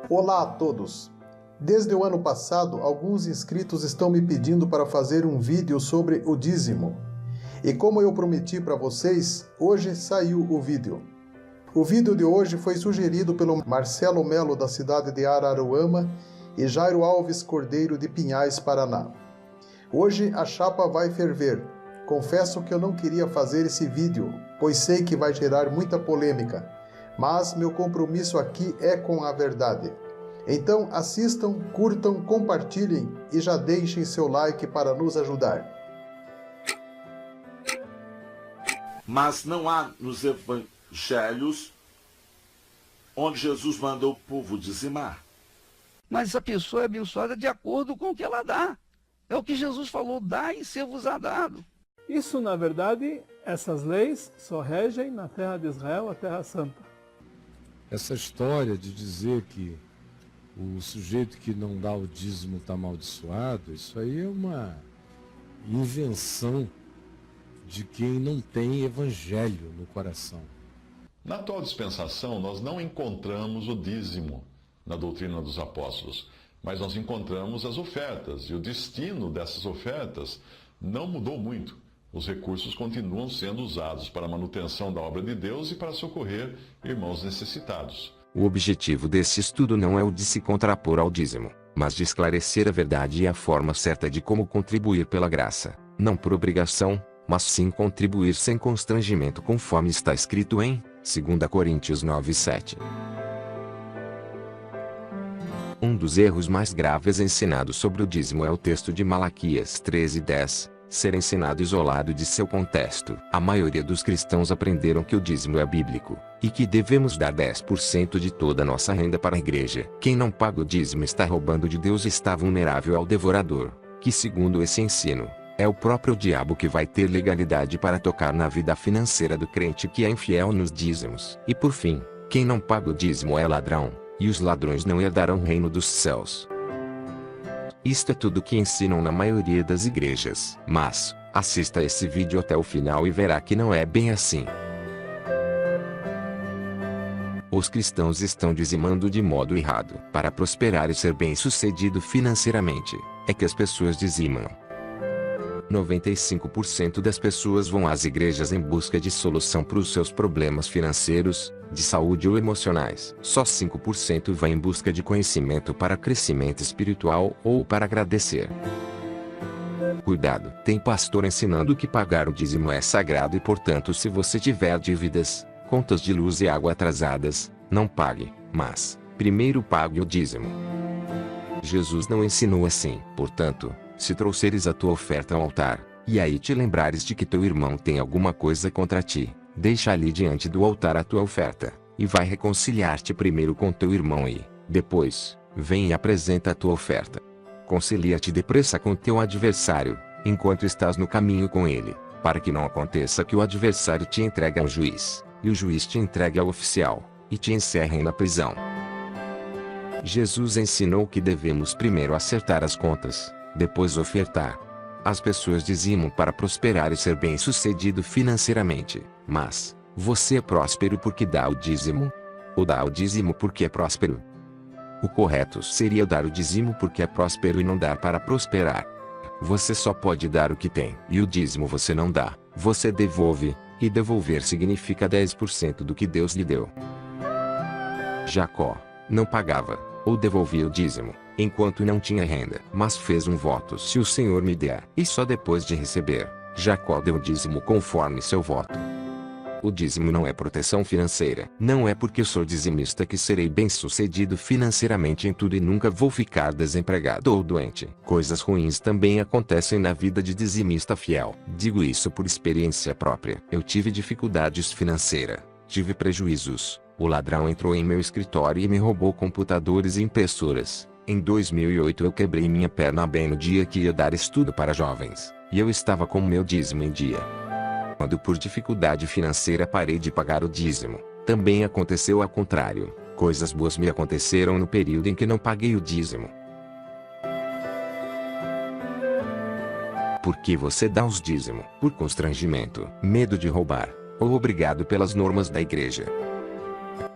Olá a todos! Desde o ano passado, alguns inscritos estão me pedindo para fazer um vídeo sobre o dízimo. E como eu prometi para vocês, hoje saiu o vídeo. O vídeo de hoje foi sugerido pelo Marcelo Melo, da cidade de Araruama, e Jairo Alves Cordeiro, de Pinhais, Paraná. Hoje a chapa vai ferver. Confesso que eu não queria fazer esse vídeo, pois sei que vai gerar muita polêmica, mas meu compromisso aqui é com a verdade. Então assistam, curtam, compartilhem e já deixem seu like para nos ajudar. Mas não há nos evangelhos onde Jesus mandou o povo dizimar. Mas a pessoa é abençoada de acordo com o que ela dá. É o que Jesus falou, dá e ser-vos-á dado. Isso, na verdade, essas leis só regem na terra de Israel, a terra santa. Essa história de dizer que o sujeito que não dá o dízimo está amaldiçoado, isso aí é uma invenção de quem não tem evangelho no coração. Na atual dispensação, nós não encontramos o dízimo na doutrina dos apóstolos, mas nós encontramos as ofertas, e o destino dessas ofertas não mudou muito. Os recursos continuam sendo usados para a manutenção da obra de Deus e para socorrer irmãos necessitados. O objetivo desse estudo não é o de se contrapor ao dízimo, mas de esclarecer a verdade e a forma certa de como contribuir pela graça, não por obrigação, mas sim contribuir sem constrangimento, conforme está escrito em 2 Coríntios 9:7. Um dos erros mais graves ensinados sobre o dízimo é o texto de Malaquias 13:10, ser ensinado isolado de seu contexto. A maioria dos cristãos aprenderam que o dízimo é bíblico, e que devemos dar 10% de toda a nossa renda para a igreja. Quem não paga o dízimo está roubando de Deus e está vulnerável ao devorador, que, segundo esse ensino, é o próprio diabo que vai ter legalidade para tocar na vida financeira do crente que é infiel nos dízimos. E por fim, quem não paga o dízimo é ladrão, e os ladrões não herdarão o reino dos céus. Isto é tudo que ensinam na maioria das igrejas. Mas, assista esse vídeo até o final e verá que não é bem assim. Os cristãos estão dizimando de modo errado. Para prosperar e ser bem-sucedido financeiramente, é que as pessoas dizimam. 95% das pessoas vão às igrejas em busca de solução para os seus problemas financeiros, de saúde ou emocionais. Só 5% vai em busca de conhecimento para crescimento espiritual ou para agradecer. Cuidado, tem pastor ensinando que pagar o dízimo é sagrado e, portanto, se você tiver dívidas, contas de luz e água atrasadas, não pague, mas primeiro pague o dízimo. Jesus não ensinou assim. Portanto, se trouxeres a tua oferta ao altar, e aí te lembrares de que teu irmão tem alguma coisa contra ti, deixa ali diante do altar a tua oferta, e vai reconciliar-te primeiro com teu irmão e, depois, vem e apresenta a tua oferta. Concilia-te depressa com teu adversário, enquanto estás no caminho com ele, para que não aconteça que o adversário te entregue ao juiz, e o juiz te entregue ao oficial, e te encerrem na prisão. Jesus ensinou que devemos primeiro acertar as contas, depois ofertar. As pessoas dizimam para prosperar e ser bem-sucedido financeiramente, mas você é próspero porque dá o dízimo? Ou dá o dízimo porque é próspero? O correto seria dar o dízimo porque é próspero e não dar para prosperar. Você só pode dar o que tem, e o dízimo você não dá, você devolve, e devolver significa 10% do que Deus lhe deu. Jacó não pagava, ou devolvia o dízimo, enquanto não tinha renda, mas fez um voto: se o Senhor me der. E só depois de receber, Jacó deu o dízimo conforme seu voto. O dízimo não é proteção financeira. Não é porque sou dizimista que serei bem-sucedido financeiramente em tudo e nunca vou ficar desempregado ou doente. Coisas ruins também acontecem na vida de dizimista fiel. Digo isso por experiência própria. Eu tive dificuldades financeiras, tive prejuízos. O ladrão entrou em meu escritório e me roubou computadores e impressoras. Em 2008 eu quebrei minha perna bem no dia que ia dar estudo para jovens, e eu estava com meu dízimo em dia. Quando por dificuldade financeira parei de pagar o dízimo, também aconteceu ao contrário. Coisas boas me aconteceram no período em que não paguei o dízimo. Por que você dá os dízimos? Por constrangimento, medo de roubar, ou obrigado pelas normas da igreja.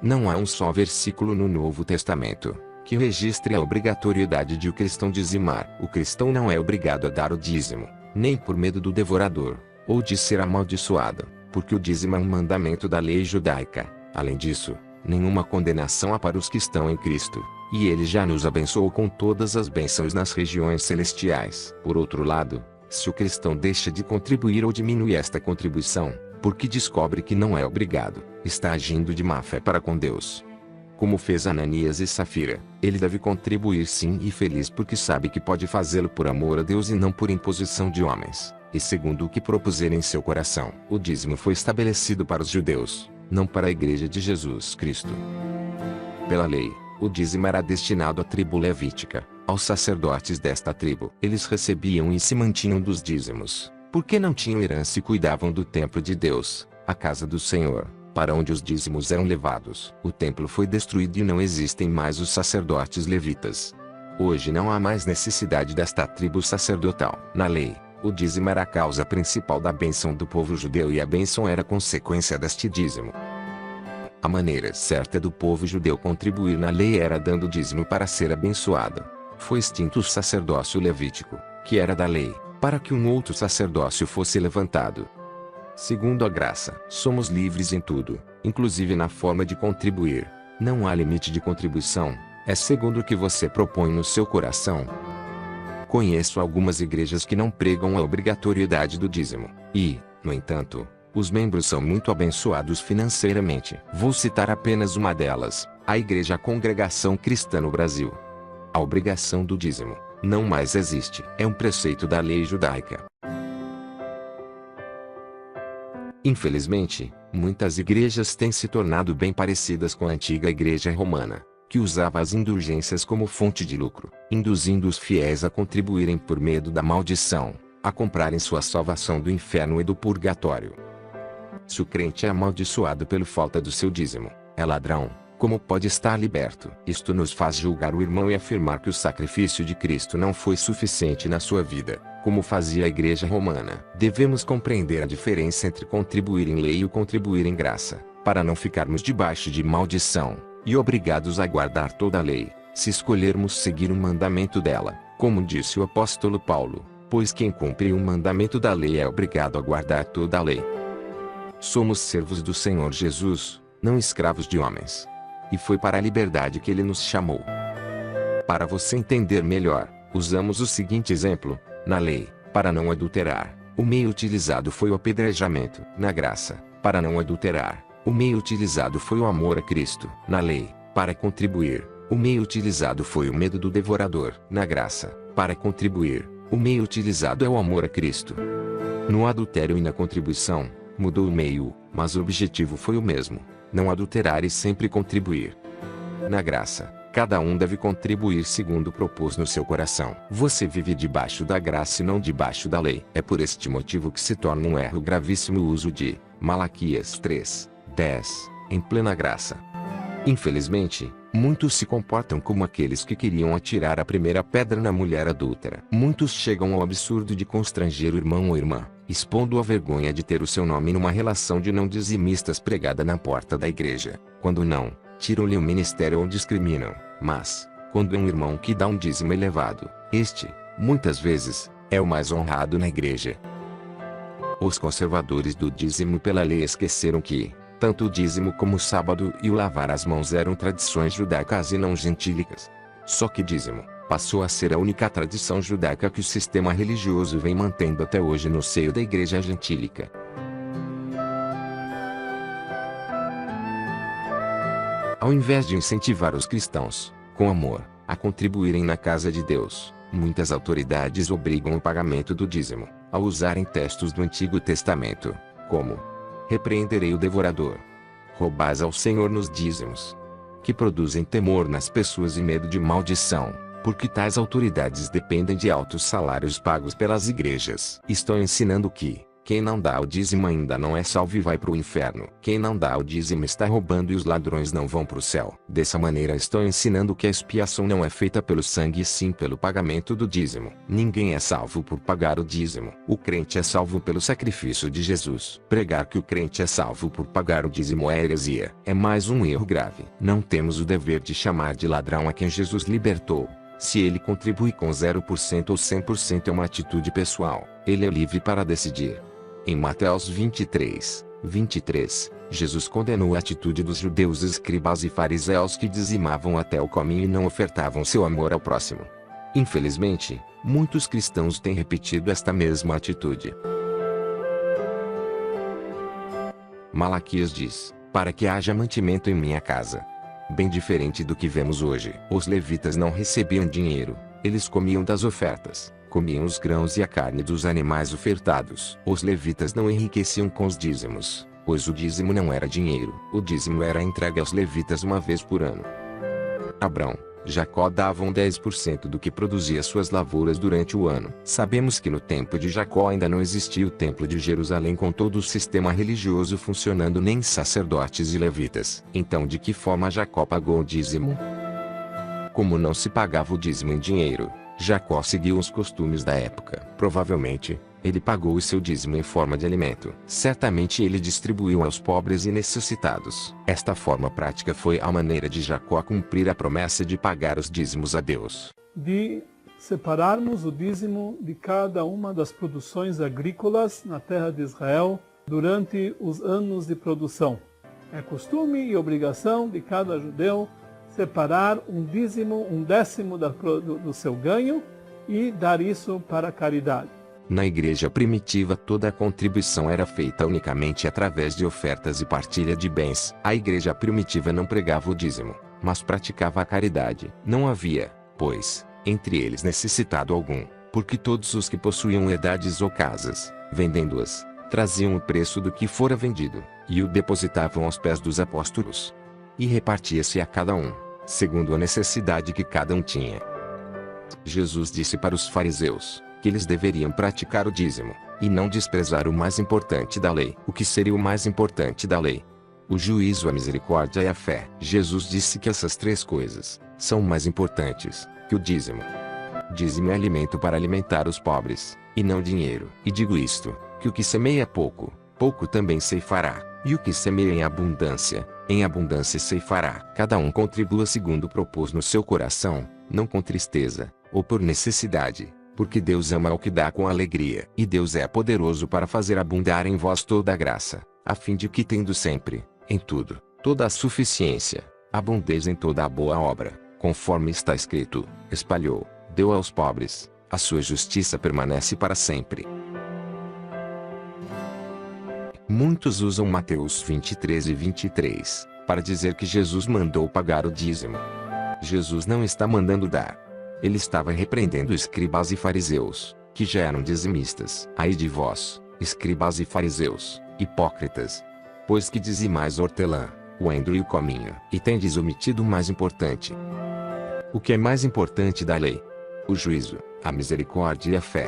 Não há um só versículo no Novo Testamento que registre a obrigatoriedade de o cristão dizimar. O cristão não é obrigado a dar o dízimo, nem por medo do devorador, ou de ser amaldiçoado, porque o dízimo é um mandamento da lei judaica. Além disso, nenhuma condenação há para os que estão em Cristo, e Ele já nos abençoou com todas as bênçãos nas regiões celestiais. Por outro lado, se o cristão deixa de contribuir ou diminui esta contribuição, porque descobre que não é obrigado, está agindo de má fé para com Deus. Como fez Ananias e Safira, ele deve contribuir sim e feliz porque sabe que pode fazê-lo por amor a Deus e não por imposição de homens, e segundo o que propuser em seu coração. O dízimo foi estabelecido para os judeus, não para a Igreja de Jesus Cristo. Pela lei, o dízimo era destinado à tribo levítica, aos sacerdotes desta tribo. Eles recebiam e se mantinham dos dízimos, porque não tinham herança e cuidavam do templo de Deus, a casa do Senhor, para onde os dízimos eram levados. O templo foi destruído e não existem mais os sacerdotes levitas. Hoje não há mais necessidade desta tribo sacerdotal. Na lei, o dízimo era a causa principal da bênção do povo judeu e a bênção era consequência deste dízimo. A maneira certa do povo judeu contribuir na lei era dando dízimo para ser abençoado. Foi extinto o sacerdócio levítico, que era da lei, para que um outro sacerdócio fosse levantado. Segundo a graça, somos livres em tudo, inclusive na forma de contribuir. Não há limite de contribuição, é segundo o que você propõe no seu coração. Conheço algumas igrejas que não pregam a obrigatoriedade do dízimo, e, no entanto, os membros são muito abençoados financeiramente. Vou citar apenas uma delas, a Igreja Congregação Cristã no Brasil. A obrigação do dízimo não mais existe. É um preceito da lei judaica. Infelizmente, muitas igrejas têm se tornado bem parecidas com a antiga Igreja Romana, que usava as indulgências como fonte de lucro, induzindo os fiéis a contribuírem por medo da maldição, a comprarem sua salvação do inferno e do purgatório. Se o crente é amaldiçoado pela falta do seu dízimo, é ladrão, como pode estar liberto? Isto nos faz julgar o irmão e afirmar que o sacrifício de Cristo não foi suficiente na sua vida, como fazia a Igreja Romana. Devemos compreender a diferença entre contribuir em lei e contribuir em graça, para não ficarmos debaixo de maldição, e obrigados a guardar toda a lei, se escolhermos seguir um mandamento dela, como disse o apóstolo Paulo, pois quem cumpre um mandamento da lei é obrigado a guardar toda a lei. Somos servos do Senhor Jesus, não escravos de homens. E foi para a liberdade que Ele nos chamou. Para você entender melhor, usamos o seguinte exemplo: na lei, para não adulterar, o meio utilizado foi o apedrejamento. Na graça, para não adulterar, o meio utilizado foi o amor a Cristo. Na lei, para contribuir, o meio utilizado foi o medo do devorador. Na graça, para contribuir, o meio utilizado é o amor a Cristo. No adultério e na contribuição, mudou o meio, mas o objetivo foi o mesmo: não adulterar e sempre contribuir. Na graça, cada um deve contribuir segundo propôs no seu coração. Você vive debaixo da graça e não debaixo da lei. É por este motivo que se torna um erro gravíssimo o uso de Malaquias 3:10, em plena graça. Infelizmente, muitos se comportam como aqueles que queriam atirar a primeira pedra na mulher adúltera. Muitos chegam ao absurdo de constranger o irmão ou irmã, expondo a vergonha de ter o seu nome numa relação de não dizimistas pregada na porta da igreja. Quando não, tiram-lhe o ministério ou discriminam. Mas, quando é um irmão que dá um dízimo elevado, este, muitas vezes, é o mais honrado na igreja. Os conservadores do dízimo pela lei esqueceram que, tanto o dízimo como o sábado e o lavar as mãos eram tradições judaicas e não gentílicas. Só que dízimo passou a ser a única tradição judaica que o sistema religioso vem mantendo até hoje no seio da igreja gentílica. Ao invés de incentivar os cristãos, com amor, a contribuírem na casa de Deus, muitas autoridades obrigam o pagamento do dízimo, ao usarem textos do Antigo Testamento, como: repreenderei o devorador. Roubais ao Senhor nos dízimos. Que produzem temor nas pessoas e medo de maldição, porque tais autoridades dependem de altos salários pagos pelas igrejas. Estão ensinando que Quem não dá o dízimo ainda não é salvo e vai para o inferno. Quem não dá o dízimo está roubando e os ladrões não vão para o céu. Dessa maneira estou ensinando que a expiação não é feita pelo sangue e sim pelo pagamento do dízimo. Ninguém é salvo por pagar o dízimo. O crente é salvo pelo sacrifício de Jesus. Pregar que o crente é salvo por pagar o dízimo é heresia. É mais um erro grave. Não temos o dever de chamar de ladrão a quem Jesus libertou. Se ele contribui com 0% ou 100% é uma atitude pessoal. Ele é livre para decidir. Em Mateus 23, 23, Jesus condenou a atitude dos judeus escribas e fariseus que dizimavam até o cominho e não ofertavam seu amor ao próximo. Infelizmente, muitos cristãos têm repetido esta mesma atitude. Malaquias diz: para que haja mantimento em minha casa. Bem diferente do que vemos hoje. Os levitas não recebiam dinheiro, eles comiam das ofertas. Comiam os grãos e a carne dos animais ofertados. Os levitas não enriqueciam com os dízimos, pois o dízimo não era dinheiro. O dízimo era entregue aos levitas uma vez por ano. Abrão, Jacó davam 10% do que produzia suas lavouras durante o ano. Sabemos que no tempo de Jacó ainda não existia o templo de Jerusalém com todo o sistema religioso funcionando, nem sacerdotes e levitas. Então de que forma Jacó pagou o dízimo? Como não se pagava o dízimo em dinheiro, Jacó seguiu os costumes da época. Provavelmente, ele pagou o seu dízimo em forma de alimento. Certamente ele distribuiu aos pobres e necessitados. Esta forma prática foi a maneira de Jacó cumprir a promessa de pagar os dízimos a Deus. De separarmos o dízimo de cada uma das produções agrícolas na terra de Israel durante os anos de produção. É costume e obrigação de cada judeu separar um dízimo, um décimo do seu ganho e dar isso para a caridade. Na igreja primitiva toda a contribuição era feita unicamente através de ofertas e partilha de bens. A igreja primitiva não pregava o dízimo, mas praticava a caridade. Não havia, pois, entre eles necessitado algum, porque todos os que possuíam herdades ou casas, vendendo-as, traziam o preço do que fora vendido, e o depositavam aos pés dos apóstolos. E repartia-se a cada um, segundo a necessidade que cada um tinha. Jesus disse para os fariseus que eles deveriam praticar o dízimo, e não desprezar o mais importante da lei. O que seria o mais importante da lei? O juízo, a misericórdia e a fé. Jesus disse que essas três coisas são mais importantes que o dízimo. Dízimo é alimento para alimentar os pobres, e não dinheiro. E digo isto, que o que semeia pouco, pouco também ceifará, e o que semeia em abundância ceifará. Cada um contribua segundo propôs no seu coração, não com tristeza, ou por necessidade, porque Deus ama o que dá com alegria. E Deus é poderoso para fazer abundar em vós toda a graça, a fim de que tendo sempre, em tudo, toda a suficiência, abundeis em toda a boa obra, conforme está escrito, espalhou, deu aos pobres, a sua justiça permanece para sempre. Muitos usam Mateus 23 e 23, para dizer que Jesus mandou pagar o dízimo. Jesus não está mandando dar. Ele estava repreendendo escribas e fariseus, que já eram dizimistas. Ai de vós, escribas e fariseus, hipócritas! Pois que dizimais hortelã, o endro e o cominho, e tendes omitido o mais importante. O que é mais importante da lei? O juízo, a misericórdia e a fé.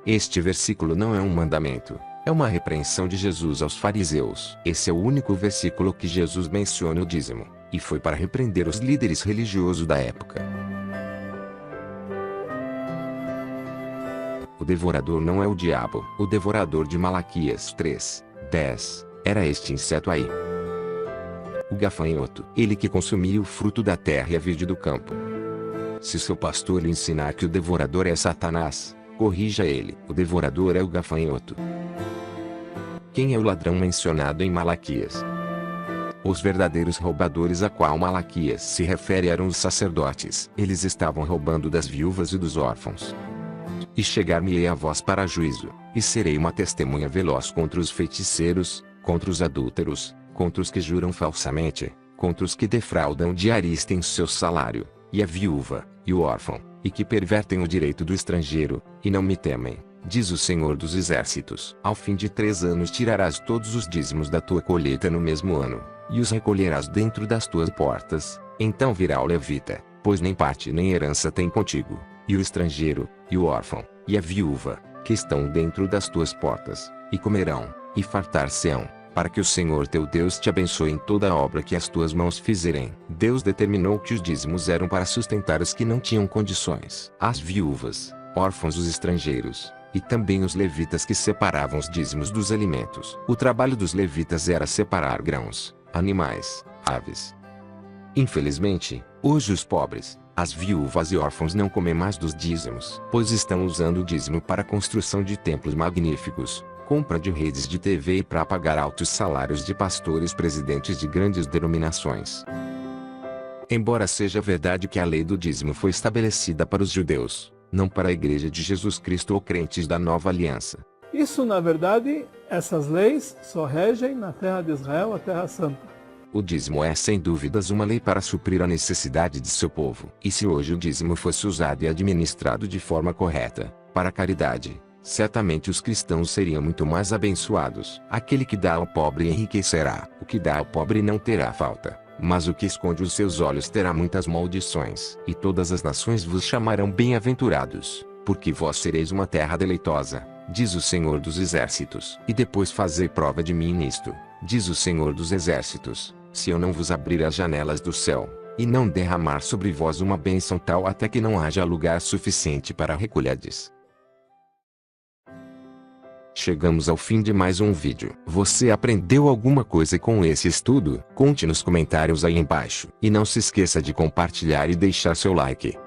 Este versículo não é um mandamento, é uma repreensão de Jesus aos fariseus. Esse é o único versículo que Jesus menciona o dízimo, e foi para repreender os líderes religiosos da época. O devorador não é o diabo. O devorador de Malaquias 3, 10, era este inseto aí. O gafanhoto, ele que consumia o fruto da terra e a vide do campo. Se seu pastor lhe ensinar que o devorador é Satanás, corrija ele. O devorador é o gafanhoto. Quem é o ladrão mencionado em Malaquias? Os verdadeiros roubadores a qual Malaquias se refere eram os sacerdotes. Eles estavam roubando das viúvas e dos órfãos. E chegar-me-ei a vós para juízo, e serei uma testemunha veloz contra os feiticeiros, contra os adúlteros, contra os que juram falsamente, contra os que defraudam diarista em seu salário, e a viúva, e o órfão, e que pervertem o direito do estrangeiro, e não me temem, diz o Senhor dos Exércitos. Ao fim de 3 anos tirarás todos os dízimos da tua colheita no mesmo ano, e os recolherás dentro das tuas portas. Então virá o levita, pois nem parte nem herança tem contigo, e o estrangeiro, e o órfão, e a viúva, que estão dentro das tuas portas, e comerão, e fartar-se-ão, para que o Senhor teu Deus te abençoe em toda a obra que as tuas mãos fizerem. Deus determinou que os dízimos eram para sustentar os que não tinham condições, as viúvas, órfãos, os estrangeiros, e também os levitas que separavam os dízimos dos alimentos. O trabalho dos levitas era separar grãos, animais, aves. Infelizmente, hoje os pobres, as viúvas e órfãos não comem mais dos dízimos, pois estão usando o dízimo para a construção de templos magníficos, compra de redes de TV e para pagar altos salários de pastores presidentes de grandes denominações. Embora seja verdade que a lei do dízimo foi estabelecida para os judeus, não para a Igreja de Jesus Cristo ou crentes da Nova Aliança. Isso, na verdade, essas leis só regem na terra de Israel, a Terra Santa. O dízimo é sem dúvidas uma lei para suprir a necessidade de seu povo. E se hoje o dízimo fosse usado e administrado de forma correta, para a caridade, certamente os cristãos seriam muito mais abençoados. Aquele que dá ao pobre enriquecerá, o que dá ao pobre não terá falta. Mas o que esconde os seus olhos terá muitas maldições. E todas as nações vos chamarão bem-aventurados, porque vós sereis uma terra deleitosa, diz o Senhor dos Exércitos. E depois fazei prova de mim nisto, diz o Senhor dos Exércitos, se eu não vos abrir as janelas do céu, e não derramar sobre vós uma bênção tal até que não haja lugar suficiente para recolherdes. Chegamos ao fim de mais um vídeo. Você aprendeu alguma coisa com esse estudo? Conte nos comentários aí embaixo. E não se esqueça de compartilhar e deixar seu like.